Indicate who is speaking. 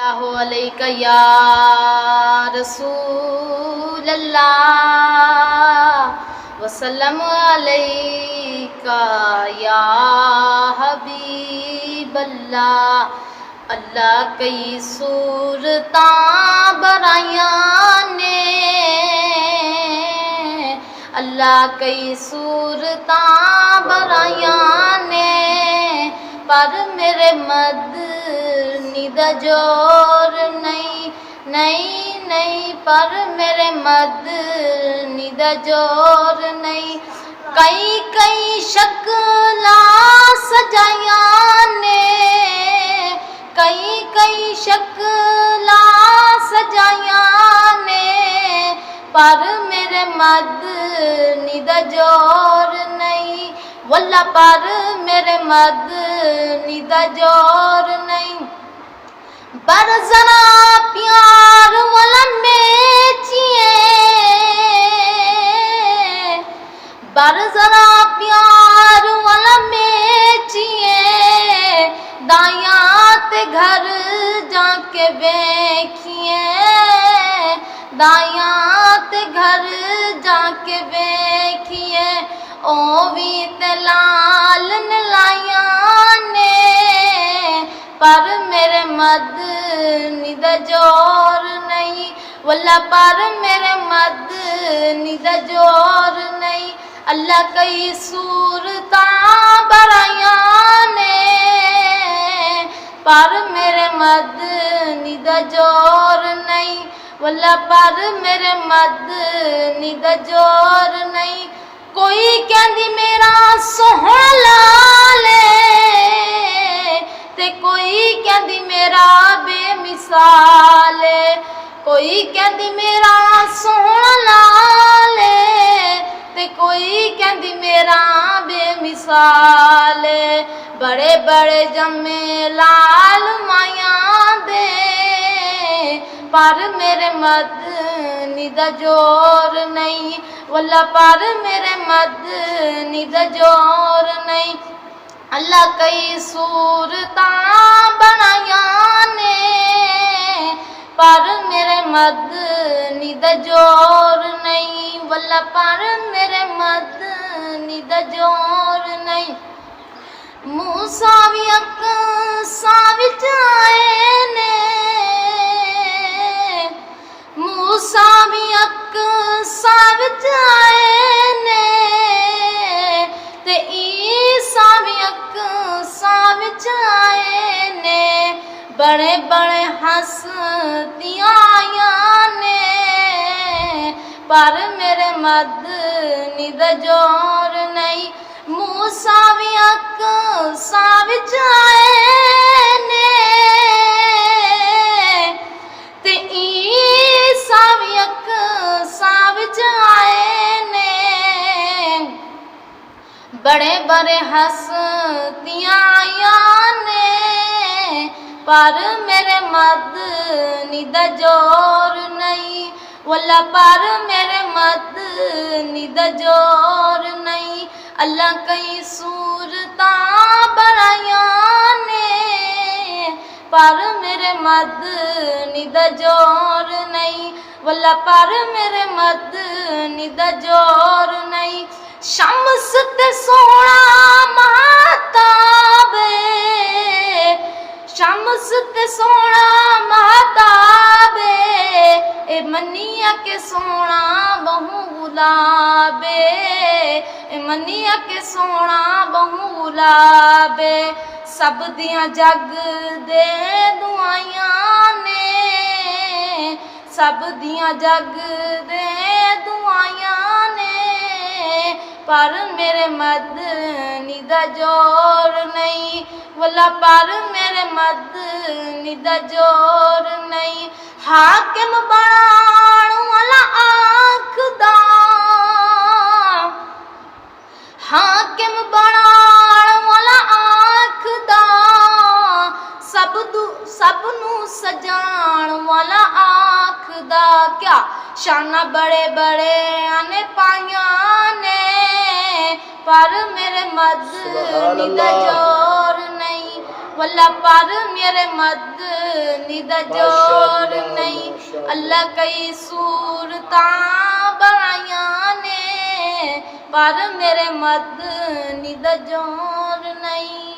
Speaker 1: सल्लल्लाहु अलैका या रसूल अल्लाह वसल्लम अलैका या हबीब अल्लाह। अल्लाह कई सूरतां बनाइयां ने, अल्लाह कई सूरतां बनाइयां ने, पर मेरे मदनी दा जोर नहीं नहीं नहीं, पर मेरे मदनी दा जोर नहीं। कई कई शक्लां सजाइयां ने, कई कई शक्लां सजाइयां ने, पर मेरे मदनी दा जोर नहीं। वल्ला पर मेरे मदनी दा जोर नहीं। पर जरा प्यार वाला मेचिए, पर जरा प्यार वाला मेचिए, दाया ते घर जाके देखिए, दाया ते घर जाके देखिए, ओ भी ते लाल नलाया ने, पर मेरे मदनी दा जोर नहीं। वल्ला पर मेरे मदनी दा जोर नहीं। अल्लाह कई सूरतां बनाइयां ने, पर मेरे मदनी दा जोर नहीं। वल्ला पर मेरे मदनी दा जोर नहीं। कोई कहंदी मेरा सोहना लाल ते कोई कहंदी मेरा बेमिसाल, कोई कहंदी मेरा सोहना लाल ते कोई कहंदी मेरा बेमिसाल। बड़े बड़े जम्मे लाल माया दे, पर मेरे मदनी दा जोर नहीं। वल्ला पर मेरे मदनी दा जोर नहीं। अल्लाह कई सूरतां बनाइयां ने, पर मेरे मदनी दा जोर नहीं। वल्ला पर मेरे मदनी दा जोर नहीं। मूसा भी अक्सां विच आए ने, मूसा भी अक्सां विच आए ने, ते ईसा भी अक्सां विच आए ने, बड़े बड़े हस्तियां आइयां ने, पर मेरे मदनी दा जोर नहीं। मूसा भी अक्सां विच आए ने, ते ईसा भी अक्सां विच आए ने, बड़े बड़े हस्तियां आइयां ने, पर मेरे मदनी दा जोर नहीं। वल्ला पर मेरे मदनी दा जोर नहीं। अल्लाह कई सूरतां बनाइयां ने, पर मेरे मदनी दा जोर नहीं। वल्ला पर मेरे मदनी दा जोर नहीं। शम्स ते सोहना महताब, शम्स ते सोहना महताब, ए मनिया के सोहना बहु गुलाबे, ए मनिया के सोहना बहु गुलाबे। सब दियां जग दे दुआइयां ने, सब दियां जग दे दुआइयां ने, पर मेरे मदनी दा जोर नहीं। वल्ला पर मेरे मदनी दा जोर नहीं। हाकिम बनाण वाला आखदा, हाकिम बनाण वाला आखदा, सब नू सजाण वाला आखदा। क्या शाना बड़े बड़े आने पाइयां ने, पर मेरे मदनी दा जोर नहीं। वल्ला पर मेरे मदनी दा जोर नहीं अल्लाह कई सूरतां बनाइयां ने पर मेरे मदनी दा जोर नहीं।